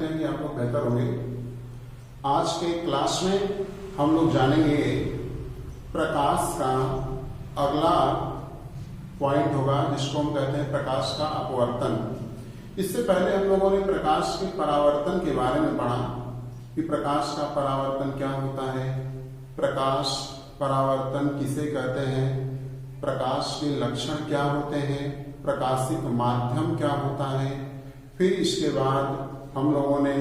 करते हैं कि आप लोग बेहतर होंगे। आज के क्लास में हम लोग जानेंगे प्रकाश का अगला पॉइंट होगा जिसको हम कहते हैं प्रकाश का अपवर्तन। इससे पहले हम लोगों ने प्रकाश के परावर्तन के बारे में पढ़ा कि प्रकाश का परावर्तन क्या होता है, प्रकाश परावर्तन किसे कहते हैं, प्रकाश के लक्षण क्या होते हैं, प्रकाशिक माध्यम क्या होता है। फिर इसके बाद हम लोगों ने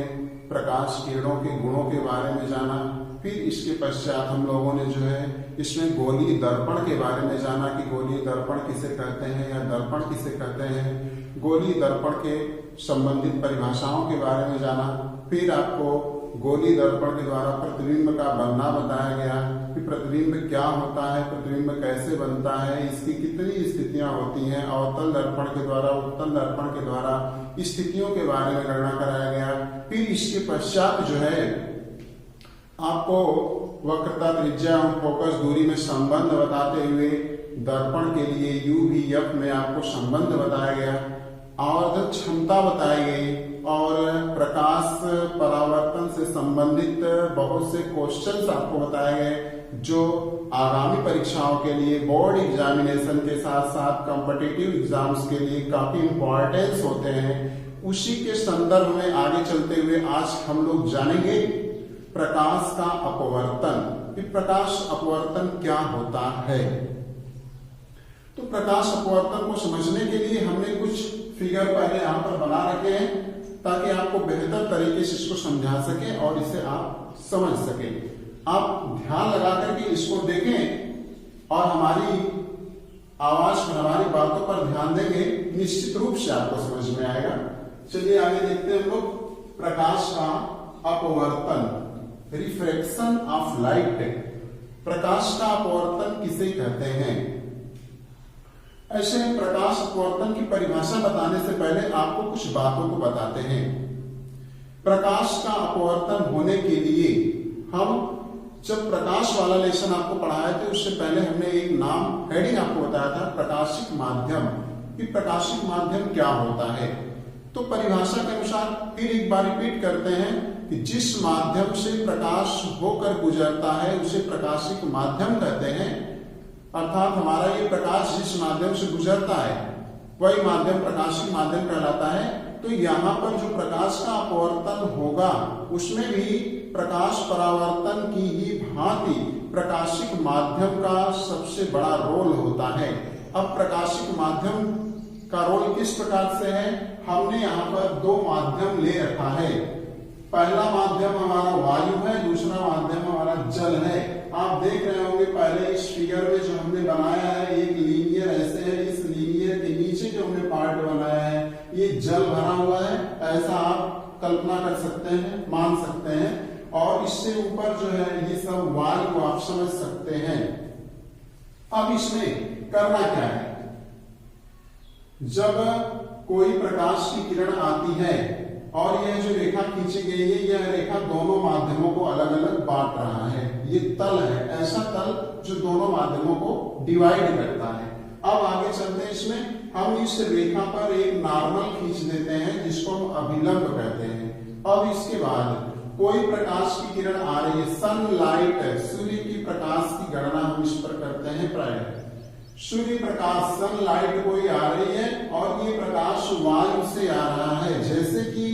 प्रकाश किरणों के गुणों के बारे में जाना। फिर इसके पश्चात हम लोगों ने जो है इसमें गोलीय दर्पण के बारे में जाना कि गोलीय दर्पण किसे कहते हैं या दर्पण किसे कहते हैं। गोलीय दर्पण के संबंधित परिभाषाओं के बारे में जाना। फिर आपको गोलीय दर्पण के द्वारा प्रतिबिंब का बनना बताया गया कि प्रतिबिंब क्या होता है, प्रतिबिंब कैसे बनता है, इसकी कितनी स्थितियां होती हैं। अवतल दर्पण के द्वारा, उत्तल दर्पण के द्वारा स्थितियों के बारे में गणना कराया गया। फिर इसके पश्चात जो है आपको वक्रता, त्रिज्या और फोकस दूरी में संबंध बताते हुए दर्पण के लिए UV/F में आपको संबंध बताया गया, आवर्धक क्षमता बताई गई और प्रकाश परावर्तन से संबंधित बहुत से क्वेश्चंस आपको बताए गए जो आगामी परीक्षाओं के लिए, बोर्ड एग्जामिनेशन के साथ साथ कॉम्पिटिटिव एग्जाम्स के लिए काफी इंपॉर्टेंस होते हैं। उसी के संदर्भ में आगे चलते हुए आज हम लोग जानेंगे प्रकाश का अपवर्तन कि प्रकाश अपवर्तन क्या होता है। तो प्रकाश अपवर्तन को समझने के लिए हमने कुछ फिगर पहले यहाँ पर बना रखे हैं ताकि आपको बेहतर तरीके से इसको समझा सके और इसे आप समझ सके। आप ध्यान लगा करके इसको देखें और हमारी आवाज पर, हमारी बातों पर ध्यान देंगे, निश्चित रूप से आपको समझ में आएगा। चलिए आगे देखते हैं हम लोग प्रकाश का अपवर्तन, रिफ्रैक्शन ऑफ लाइट। प्रकाश का अपवर्तन किसे कहते हैं? ऐसे प्रकाश अपवर्तन की परिभाषा बताने से पहले आपको कुछ बातों को बताते हैं। प्रकाश का अपवर्तन होने के लिए हम जब प्रकाश वाला लेसन आपको पढ़ाए थे उससे पहले हमने एक नाम हेडिंग आपको बताया था प्रकाशिक माध्यम कि प्रकाशिक माध्यम क्या होता है। तो परिभाषा के अनुसार फिर एक बार रिपीट करते हैं कि जिस माध्यम से प्रकाश होकर गुजरता है उसे प्रकाशिक माध्यम कहते हैं। अर्थात हमारा ये प्रकाश जिस माध्यम से गुजरता है वही माध्यम प्रकाशिक माध्यम कहलाता है। तो यहाँ पर जो प्रकाश का अपवर्तन होगा उसमें भी प्रकाश परावर्तन की ही भांति प्रकाशिक माध्यम का सबसे बड़ा रोल होता है। अब प्रकाशिक माध्यम का रोल किस प्रकार से है? हमने यहाँ पर दो माध्यम ले रखा है। पहला माध्यम हमारा वायु है, दूसरा माध्यम हमारा जल है। आप देख रहे होंगे पहले इस फिगर में जो हमने बनाया है एक लीनियर ऐसे है, इस लीनियर के नीचे जो हमने पार्ट बनाया है ये जल भरा हुआ है, ऐसा आप कल्पना कर सकते हैं, मान सकते हैं। और इससे ऊपर जो है ये सब वायु आप समझ सकते हैं। अब इसमें करना क्या है? जब कोई प्रकाश की किरण आती है और यह जो रेखा खींची गई है यह रेखा दोनों माध्यमों को अलग अलग बांट रहा है। ये तल है, ऐसा तल जो दोनों माध्यमों को डिवाइड करता है। अब आगे चलते हैं, इसमें हम इस रेखा पर एक नॉर्मल खींच देते हैं जिसको हम अभिलंब कहते हैं। अब इसके बाद कोई प्रकाश की किरण आ रही है, सनलाइट, सूर्य की प्रकाश की गणना हम इस पर करते हैं प्राय। सूर्य प्रकाश, सनलाइट कोई आ रही है और ये प्रकाश वायु से आ रहा है। जैसे कि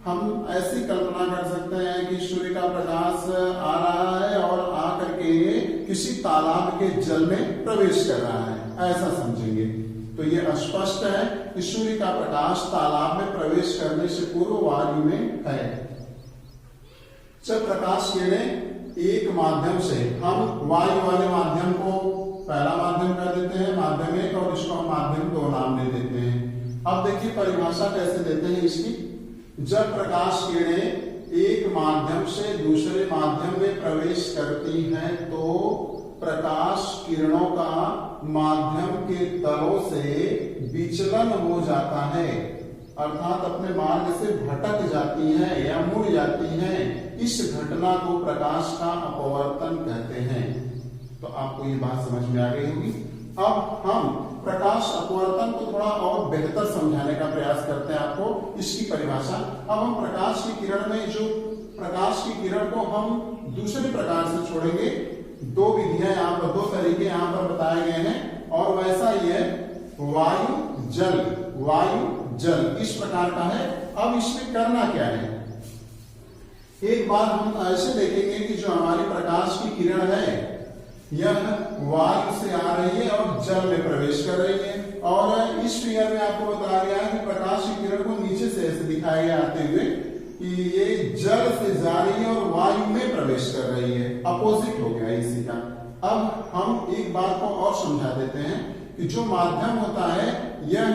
हम ऐसी कल्पना कर सकते हैं कि सूर्य का प्रकाश आ रहा है और आकर के किसी तालाब के जल में प्रवेश कर रहा है, ऐसा समझेंगे। तो ये स्पष्ट है कि सूर्य का प्रकाश तालाब में प्रवेश करने से पूर्व वायु में है। जब प्रकाश किरणें एक माध्यम से, हम वायु वाले माध्यम को पहला माध्यम कह देते हैं, माध्यम एक, और इसको हम माध्यम दो नाम दे देते हैं। अब देखिए परिभाषा कैसे देते हैं इसकी। जब प्रकाश किरणें एक माध्यम से दूसरे माध्यम में प्रवेश करती हैं तो प्रकाश किरणों का माध्यम के तलों से विचलन हो जाता है, अर्थात अपने मार्ग से भटक जाती हैं या मुड़ जाती हैं। इस घटना को प्रकाश का अपवर्तन कहते हैं। तो आपको ये बात समझ में आ गई होगी। अब हम प्रकाश अपवर्तन को थोड़ा और बेहतर समझाने का प्रयास करते हैं आपको इसकी परिभाषा। अब हम प्रकाश की किरण में जो प्रकाश की किरण को हम दूसरे प्रकार से छोड़ेंगे। दो विधियां यहाँ पर, दो तरीके यहाँ पर बताए गए हैं और वैसा ही है वायु जल इस प्रकार का है। अब इसमें करना क्या है, एक बार हम ऐसे देखेंगे कि जो हमारी प्रकाश की किरण है यह वायु से आ रही है और जल में प्रवेश कर रही है। और इस फिगर में आपको बताया गया है कि प्रकाश की किरण को नीचे से ऐसे दिखाया गया आते हुए कि ये जल से जा रही है और वायु में प्रवेश कर रही है, अपोजिट हो गया इसी का। अब हम एक बात को और समझा देते हैं कि जो माध्यम होता है यह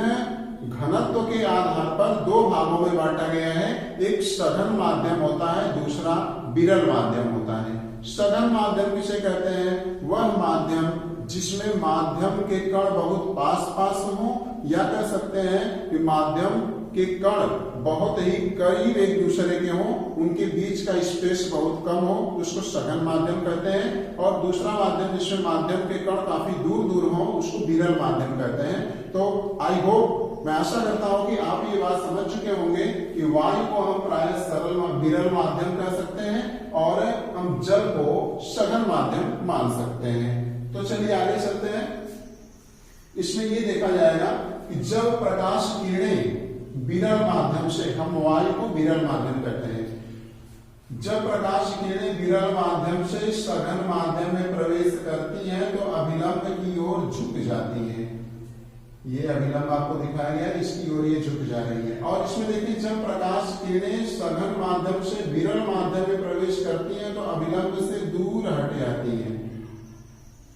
घनत्व के आधार पर दो भागों में बांटा गया है। एक सघन माध्यम होता है, दूसरा विरल माध्यम होता है। सघन माध्यम किसे कहते हैं, वह माध्यम जिसमें माध्यम के कण बहुत पास पास हो, या कह सकते हैं कि माध्यम के कण बहुत ही करीब एक दूसरे के हों, उनके बीच का स्पेस बहुत कम हो, उसको सघन माध्यम कहते हैं। और दूसरा माध्यम जिसमें माध्यम के कण काफी दूर दूर हो, उसको विरल माध्यम कहते हैं। तो आई होप, मैं आशा करता हूं कि आप ये बात समझ चुके होंगे कि वायु को हम प्राय सरल विरल माध्यम कह सकते हैं और हम जल को सघन माध्यम मान सकते हैं। तो चलिए आगे चलते हैं। इसमें ये देखा जाएगा कि जब प्रकाश किरणें विरल माध्यम से, हम वायु को विरल माध्यम कहते हैं, जब प्रकाश किरणें विरल माध्यम से सघन माध्यम में प्रवेश करती हैं तो अभिलंब की ओर झुक जाती हैं। ये अभिलंब आपको दिखाया गया, इसकी ओर ये झुक जा रही है। और इसमें देखिए जब प्रकाश किरणें सघन माध्यम से विरल माध्यम में प्रवेश करती हैं तो अभिलंब से दूर हट जाती हैं,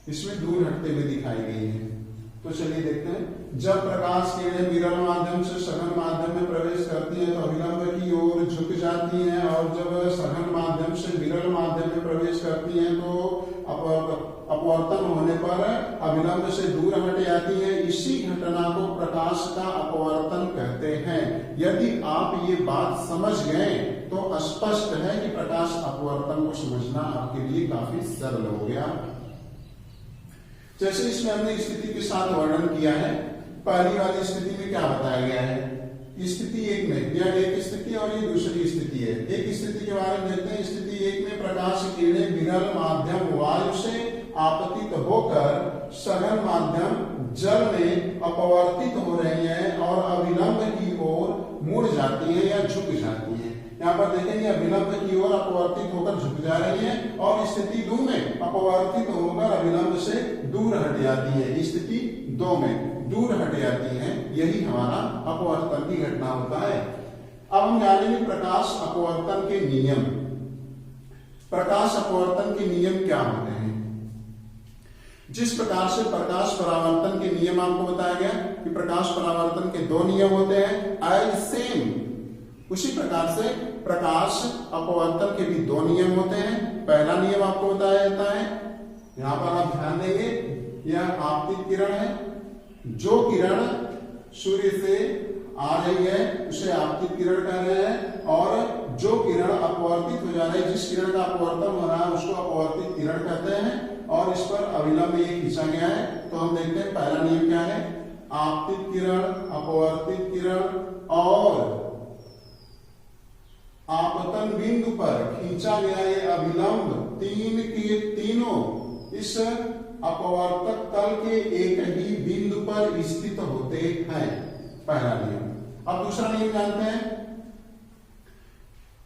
इसमें दूर हटते हुए दिखाई गई है। तो चलिए देखते हैं, जब प्रकाश किरणें विरल माध्यम से सघन माध्यम में प्रवेश करती हैं तो अभिलंब की ओर झुक जाती हैं, और जब सघन माध्यम से विरल माध्यम में प्रवेश करती हैं तो अपवर्तन होने पर अभिलंब से दूर हट जाती है। इसी घटना को प्रकाश का अपवर्तन कहते हैं। यदि आप ये बात समझ गए तो स्पष्ट है कि प्रकाश अपवर्तन को समझना आपके लिए काफी सरल हो गया। जैसे इसमें हमने स्थिति के साथ वर्णन किया है, पहली वाली स्थिति में क्या बताया गया है, स्थिति एक में यह एक स्थिति और ये दूसरी स्थिति है। एक स्थिति के बारे में देखते हैं। स्थिति एक में प्रकाश किरणें विरल माध्यम वायु से आपतित होकर सघन माध्यम जल में अपवर्तित हो रही है और अभिलंब की ओर मुड़ जाती है या झुक जाती है। यहाँ पर देखेंगे अभिलंब की ओर अपवर्तित होकर झुक जा रही है और स्थिति 2 में अपवर्तित होकर अभिलंब से दूर हट जाती है। स्थिति 2 में दूर हट जाती है, यही हमारा अपवर्तन की घटना होता है। अब हम जानेंगे प्रकाश अपवर्तन के नियम। प्रकाश अपवर्तन के नियम क्या होते हैं। जिस प्रकार से प्रकाश परावर्तन के नियम आपको बताया गया कि प्रकाश परावर्तन के 2 नियम होते हैं, एज सेम उसी प्रकार से प्रकाश अपवर्तन के भी 2 नियम होते हैं। पहला नियम आपको बताया जाता है, यहां पर आप ध्यान देंगे, यह आपतित किरण है। जो किरण सूर्य से आ रही है उसे आपतित किरण कह रहे हैं, और जो किरण अपवर्तित हो जा रही है, जिस किरण का अपवर्तन हो रहा है उसको अपवर्तित किरण कहते हैं। और इस पर अभिलंब ये खींचा गया है। तो हम देखते हैं पहला नियम क्या है, आपतित किरण, अपवर्तित किरण और आपतन बिंदु पर खींचा गया ये अभिलंब, तीन के तीनों इस अपवर्तक तल के एक ही बिंदु पर स्थित होते हैं। पहला नियम। अब दूसरा नियम जानते हैं,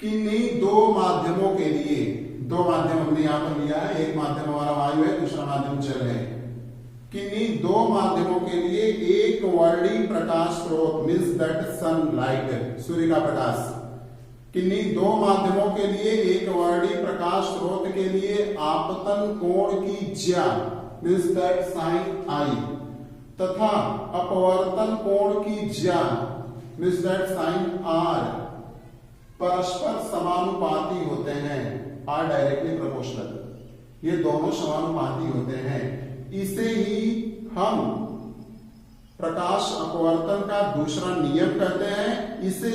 किन्हीं 2 माध्यमों के लिए, 2 माध्यम हमने यहां पर लिया है, एक माध्यम हमारा वायु है, दूसरा माध्यम जल है। किन्हीं 2 माध्यमों के लिए एक वर्णीय प्रकाश स्रोत मीन्स दैट सनलाइट, सूर्य का प्रकाश, किन्हीं 2 माध्यमों के लिए एक वर्णीय प्रकाश स्रोत के लिए आपतन कोण की ज्या मीन्स दैट साइन आई तथा अपवर्तन कोण की ज्या मीन्स दैट साइन आर परस्पर समानुपाती होते हैं, आर डायरेक्टली प्रोपोर्शनल। ये दोनों समानुपाती होते हैं। इसे ही हम प्रकाश अपवर्तन का दूसरा नियम कहते हैं। इसे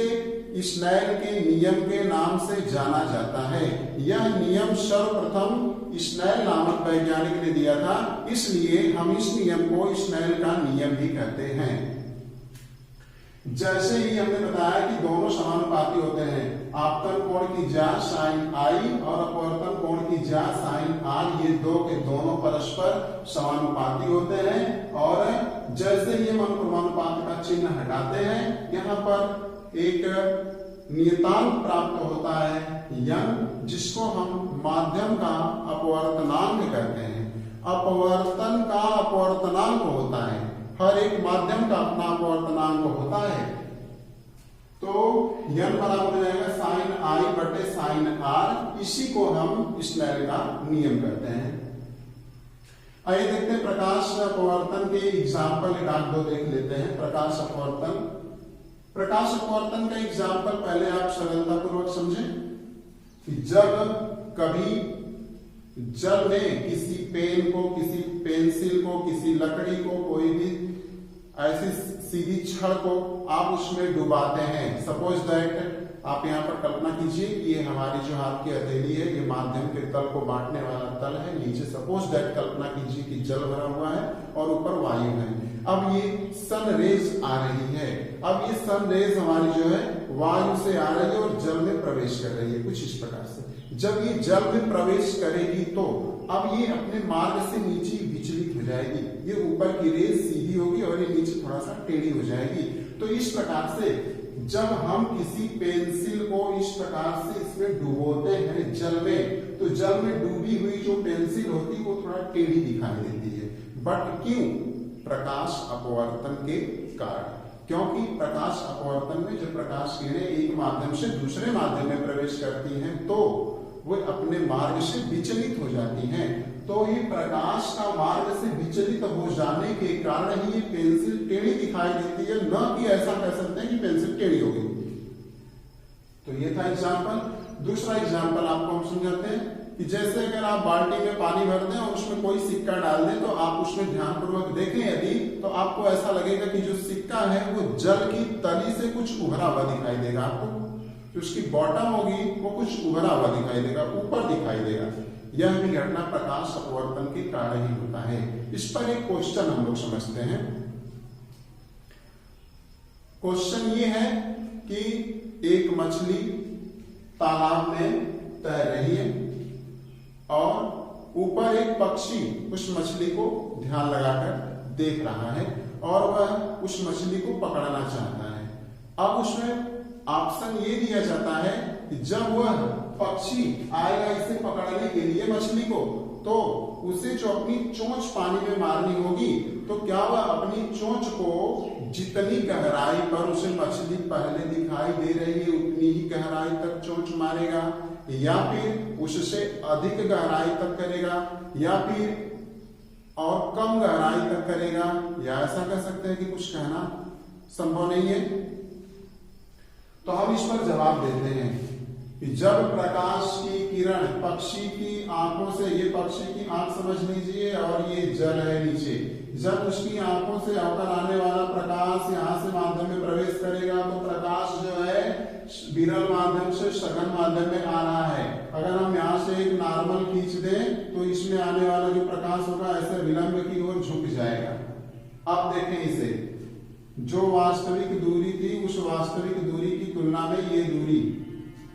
स्नेल के नियम के नाम से जाना जाता है। यह नियम सर्वप्रथम स्नेल नामक वैज्ञानिक ने दिया था, इसलिए हम इस नियम को स्नेल का नियम भी कहते हैं। जैसे ही हमने बताया कि दोनों समानुपाती होते हैं, आपतन कोण की ज्या साइन आई और अपवर्तन कोण की ज्या साइन आर, ये दो के दोनों परस्पर समानुपाती होते हैं। और जैसे ही हम अनुक्रमानुपात का चिन्ह हटाते हैं, यहाँ पर एक नियतांक प्राप्त होता है यन, जिसको हम माध्यम का अपवर्तनांक कहते हैं। अपवर्तन का अपवर्तनांक होता है, हर एक माध्यम का अपना अपवर्तनांक होता है। तो यन बराबर हो जाएगा साइन आई बटे साइन आर, इसी को हम स्नेल का नियम कहते हैं। आइए देखते हैं प्रकाश अपवर्तन के एग्जाम्पल, एक आध दो देख लेते हैं। प्रकाश अपवर्तन का एग्जाम्पल पहले आप सरलता पूर्वक समझें कि जब कभी जल में किसी पेन को, किसी पेंसिल को, किसी लकड़ी को, कोई भी ऐसी सीधी छड़ को आप उसमें डुबाते हैं। सपोज दैट आप यहाँ पर कल्पना कीजिए कि ये हमारी जो हाथ की हथेली है, ये माध्यम के तल को बांटने वाला तल है। नीचे सपोज दैट कल्पना कीजिए कि जल भरा हुआ है और ऊपर वायु है। अब ये सन रेज आ रही है, अब ये सन रेज हमारी जो है वायु से आ रही है और जल में प्रवेश कर रही है, कुछ इस प्रकार से। जब ये जल में प्रवेश करेगी तो अब ये अपने मार्ग से नीचे विचलित हो जाएगी, ये ऊपर की रेज सीधी होगी और ये नीचे थोड़ा सा टेढ़ी हो जाएगी। तो इस प्रकार से जब हम किसी पेंसिल को इस प्रकार से इसमें डुबोते हैं जल में, तो जल में डूबी हुई जो पेंसिल होती है वो थोड़ा टेढ़ी दिखाई देती है। बट क्यों? प्रकाश अपवर्तन के कारण। क्योंकि प्रकाश अपवर्तन में जब प्रकाश किरणें एक माध्यम से दूसरे माध्यम में प्रवेश करती हैं तो वो अपने मार्ग से विचलित हो जाती हैं। तो ये प्रकाश का मार्ग से विचलित हो जाने के कारण ही ये पेंसिल टेढ़ी दिखाई देती है, न कि ऐसा कह सकते हैं कि पेंसिल टेढ़ी होगी। तो ये था एग्जाम्पल। दूसरा एग्जाम्पल आपको हम समझाते हैं कि जैसे अगर आप बाल्टी में पानी भर दें और उसमें कोई सिक्का डाल दें, तो आप उसमें ध्यानपूर्वक देखें यदि, तो आपको ऐसा लगेगा कि जो सिक्का है वो जल की तली से कुछ उभरा हुआ दिखाई देगा। आपको जो उसकी बॉटम होगी वो कुछ उभरा हुआ दिखाई देगा, ऊपर दिखाई देगा। यह भी घटना प्रकाश अपवर्तन के कारण ही होता है। इस पर एक क्वेश्चन हम लोग समझते हैं। क्वेश्चन ये है कि एक मछली तालाब में तैर रही है और ऊपर एक पक्षी उस मछली को ध्यान लगाकर देख रहा है और वह उस मछली को पकड़ना चाहता है। अब उसमें ऑप्शन ये दिया जाता है कि जब वह पक्षी आएगा इसे पकड़ने के लिए मछली को, तो उसे जो अपनी चोंच पानी में मारनी होगी, तो क्या वह अपनी चोंच को जितनी गहराई पर उसे मछली पहले दिखाई दे रही है उतनी ही गहराई तक चोंच मारेगा, या फिर उससे अधिक गहराई तक करेगा, या फिर और कम गहराई तक करेगा, या ऐसा कह सकते हैं कि कुछ कहना संभव नहीं है। तो हम इस पर जवाब देते हैं कि जब प्रकाश की किरण पक्षी की आंखों से, ये पक्षी की आंख समझ लीजिए और ये जल है नीचे, जब उसकी आंखों से होकर आने वाला प्रकाश यहाँ से माध्यम में प्रवेश करेगा, तो प्रकाश जो है विरल माध्यम से सघन माध्यम में आ रहा है। अगर हम यहाँ से एक नॉर्मल खींच दें तो इसमें आने वाला जो प्रकाश होगा ऐसे विलंब की ओर झुक जाएगा। अब देखें इसे, जो वास्तविक दूरी थी उस वास्तविक दूरी की तुलना में ये दूरी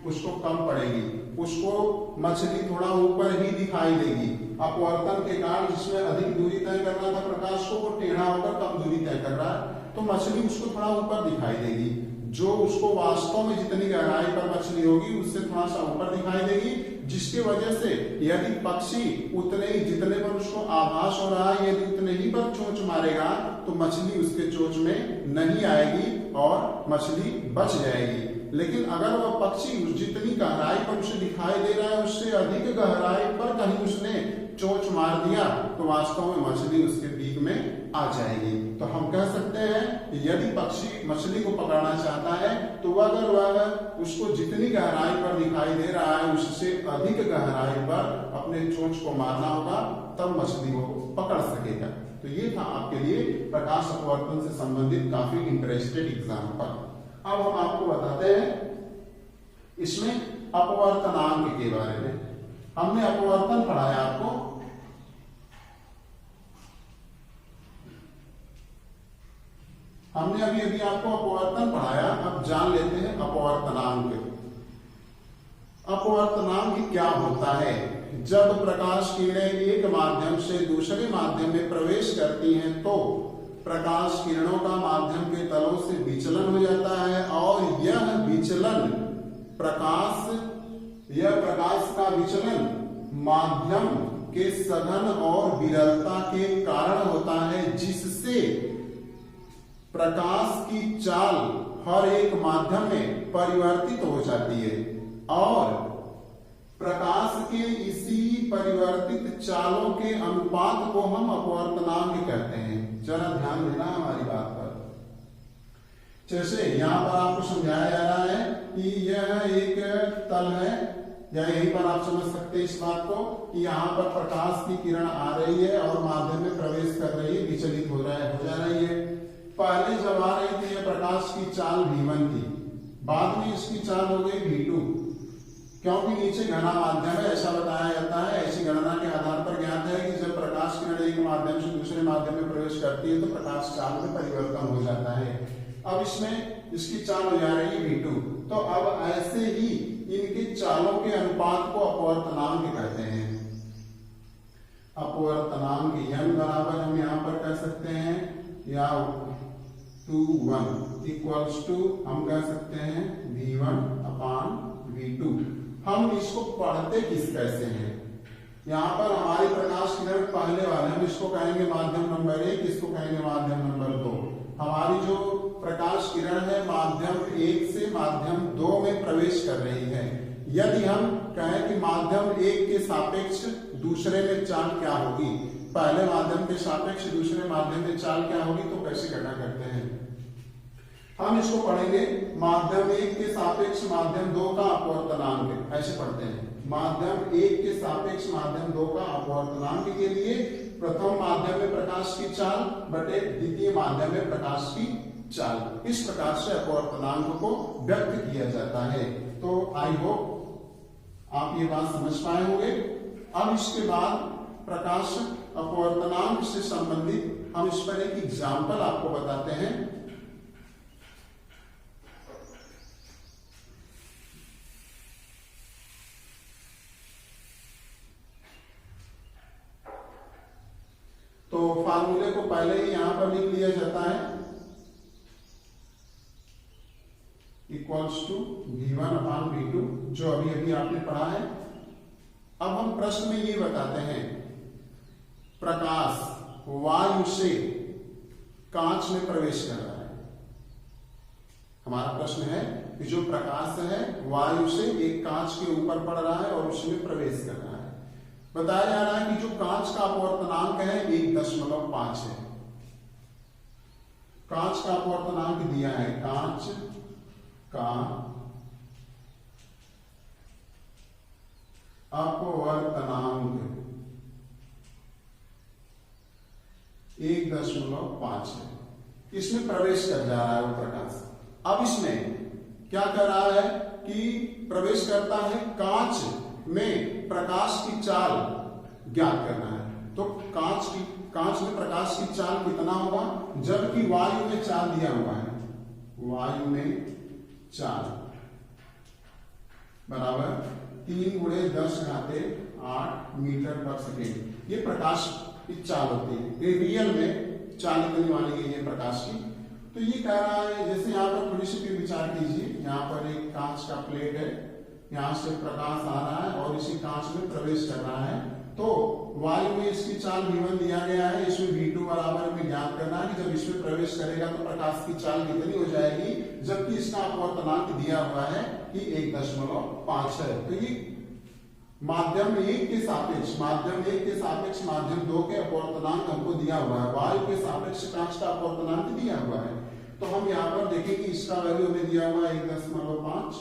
उसको कम पड़ेगी, उसको मछली थोड़ा ऊपर ही दिखाई देगी। अपवर्तन के कारण जिसमें अधिक दूरी तय करना था प्रकाश को, वो टेढ़ा होकर कम दूरी तय कर रहा है, तो मछली उसको थोड़ा ऊपर दिखाई देगी। जो उसको वास्तव में जितनी गहराई पर मछली होगी उससे थोड़ा सा ऊपर दिखाई देगी, जिसकी वजह से यदि पक्षी उतने ही जितने पर उसको आभास हो रहा है यदि उतने ही पर चोंच मारेगा तो मछली उसके चोंच में नहीं आएगी और मछली बच जाएगी। लेकिन अगर वह पक्षी जितनी गहराई पर उसे दिखाई दे रहा है उससे अधिक गहराई पर कहीं उसने चोंच मार दिया तो वास्तव में मछली उसके बीच में आ जाएगी। तो हम कह सकते हैं कि यदि पक्षी मछली को पकड़ना चाहता है तो अगर वह उसको जितनी गहराई पर दिखाई दे रहा है उससे अधिक गहराई पर अपने चोंच को मारना होगा, तब मछली को पकड़ सकेगा। तो ये था आपके लिए प्रकाश अपवर्तन से संबंधित काफी इंटरेस्टेड एग्जाम्पल। अब हम आपको बताते हैं इसमें अपवर्तनांक के बारे में हमने अपवर्तन पढ़ाया आपको। हमने अभी अभी आपको अपवर्तन पढ़ाया, अब जान लेते हैं अपवर्तनांक। अपवर्तनांक क्या होता है? जब प्रकाश किरणें एक माध्यम से दूसरे माध्यम में प्रवेश करती हैं तो प्रकाश किरणों का माध्यम के तलों से विचलन हो जाता है और यह विचलन प्रकाश का विचलन माध्यम के सघन और विरलता के कारण होता है, जिससे प्रकाश की चाल हर एक माध्यम में परिवर्तित हो जाती है और प्रकाश के इसी परिवर्तित चालों के अनुपात को हम अपवर्तनांक कहते हैं। जरा ध्यान देना हमारी बात पर। जैसे यहां पर आपको समझाया जा रहा है कि यह एक तल है, या यहीं पर आप समझ सकते हैं इस बात को कि यहाँ पर प्रकाश की किरण आ रही है और माध्यम में प्रवेश कर रही है, विचलित हो जा रही है। पहले जब आ रही थी यह प्रकाश की चाल v1 थी, बाद में इसकी चाल हो गई v2, क्योंकि नीचे घना माध्यम है ऐसा बताया जाता है। ऐसी गणना के आधार पर ज्ञात है कि जब प्रकाश किरण एक माध्यम से दूसरे माध्यम में प्रवेश करती है तो प्रकाश चाल में परिवर्तन हो जाता है। अब इसमें इसकी चाल हो जा रही है v2, तो अब ऐसे ही इनके चालों के अनुपात को अपवर्तनांक कहते हैं। अपवर्तनांक n बराबर हम यहाँ पर कह सकते हैं या 2:1 इक्वल्स टू हम कह सकते हैं v1/v2। हम इसको पढ़ते कैसे हैं? यहाँ पर हमारी प्रकाश किरण पहले वाले हम इसको कहेंगे माध्यम नंबर 1, इसको कहेंगे माध्यम नंबर 2। हमारी जो प्रकाश किरण है माध्यम 1 से माध्यम 2 में प्रवेश कर रही है। यदि हम कहें कि माध्यम 1 के सापेक्ष दूसरे में चाल क्या होगी, पहले माध्यम के सापेक्ष दूसरे माध्यम में चाल क्या होगी, तो कैसे गणना करते हैं? हम इसको पढ़ेंगे माध्यम 1 के सापेक्ष माध्यम 2 का अपवर्तनांक, ऐसे पढ़ते हैं। माध्यम 1 के सापेक्ष माध्यम 2 का अपवर्तनांक के लिए प्रथम माध्यम में प्रकाश की चाल बटे द्वितीय माध्यम में प्रकाश की चाल, इस प्रकार से अपवर्तनांक को व्यक्त किया जाता है। तो आई होप आप ये बात समझ पाए होंगे। अब इसके बाद प्रकाश अपवर्तनांक से संबंधित हम इस पर एक एग्जाम्पल आपको बताते हैं। तो फार्मूले को पहले ही यहां पर लिख लिया जाता है, इक्वल्स टू v1/v2, जो अभी अभी आपने पढ़ा है। अब हम प्रश्न में ये बताते हैं प्रकाश वायु से कांच में प्रवेश कर रहा है। हमारा प्रश्न है कि जो प्रकाश है वायु से एक कांच के ऊपर पड़ रहा है और उसमें प्रवेश कर रहा है। बताया जा रहा है कि जो कांच का अपवर्तनांक है 1.5 है। कांच का अपवर्तनांक दिया है, कांच का अपवर्तनांक 1.5 है। इसमें प्रवेश कर जा रहा है वो प्रकाश। अब इसमें क्या कर रहा है कि प्रवेश करता है कांच में, प्रकाश की चाल ज्ञात करना है। तो कांच में प्रकाश की चाल कितना होगा, जबकि वायु में चाल दिया हुआ है, वायु में चाल बराबर 3 × 10⁸ मीटर पर सेकेंड। ये प्रकाश की चाल होती है, ये रियल में चाल इतनी मानी गई है प्रकाश की। तो ये कह रहा है, जैसे यहाँ पर थोड़ी सी फिर विचार कीजिए, यहाँ पर एक कांच का प्लेट है, यहाँ से प्रकाश आ रहा है और इसी कांच में प्रवेश कर रहा है। तो वायु में इसकी चाल v1 दिया गया है, इसमें v2 बराबर में ज्ञात करना है कि जब इसमें प्रवेश करेगा तो प्रकाश की चाल कितनी हो जाएगी, जबकि इसका अपवर्तनांक दिया हुआ है कि 1.5 है। तो ये माध्यम 1 के सापेक्ष माध्यम 2 के अपवर्तनांक हमको दिया हुआ है, वायु के सापेक्ष कांच का अपवर्तनांक दिया हुआ है। तो हम यहाँ पर देखें कि इसका वैल्यू हमें दिया हुआ है 1.5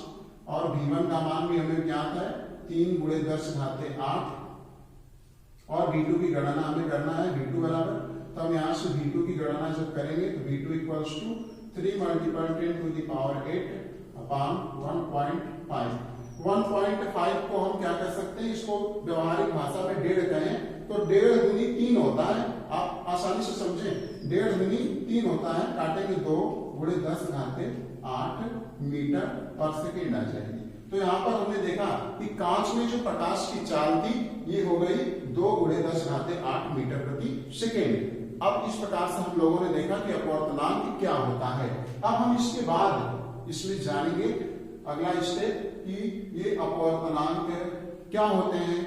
और v1 का मान भी हमें ज्ञात है 3 × 10⁸ और v2 की गणना हमें करना है, v2 बराबर, तो हम यहाँ से v2 की गणना जब करेंगे तो v2 इक्वल्स टू 3 × 10⁸ 1/5 1.5 को हम क्या कर सकते हैं, इसको व्यवहारिक भाषा में 1.5 कहें तो 1.5 दूनी 3 होता है। आप आसानी से समझें, 1.5 दूनी 3 होता है, काटेंगे 2 गुणे 10 घाते 8 मीटर पर सेकेंड आ जाएगी। तो यहाँ पर हमने देखा कि कांच में जो प्रकाश की चाल थी ये हो गई 2 गुणे 10 घाते 8 मीटर प्रति सेकेंड। अब इस प्रकार से हम लोगों ने देखा कि अपवर्तनांक क्या होता है। अब हम इसके बाद इसमें जानेंगे अगला स्टेप कि ये अपवर्तनांक क्या होते हैं।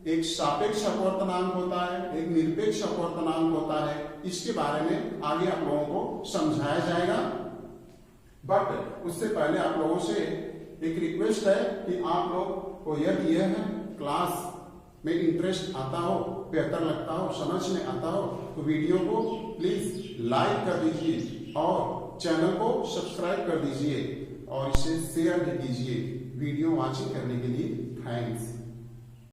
एक सापेक्ष अपवर्तनांक होता है, एक निरपेक्ष अपवर्तनांक होता है। इसके बारे में आगे आप लोगों को समझाया जाएगा, बट उससे पहले आप लोगों से एक रिक्वेस्ट है कि आप लोग को यदि यह क्लास में इंटरेस्ट आता हो, बेहतर लगता हो, समझ में आता हो तो वीडियो को प्लीज लाइक कर दीजिए और चैनल को सब्सक्राइब कर दीजिए और इसे शेयर भी कीजिए। वीडियो वॉचिंग करने के लिए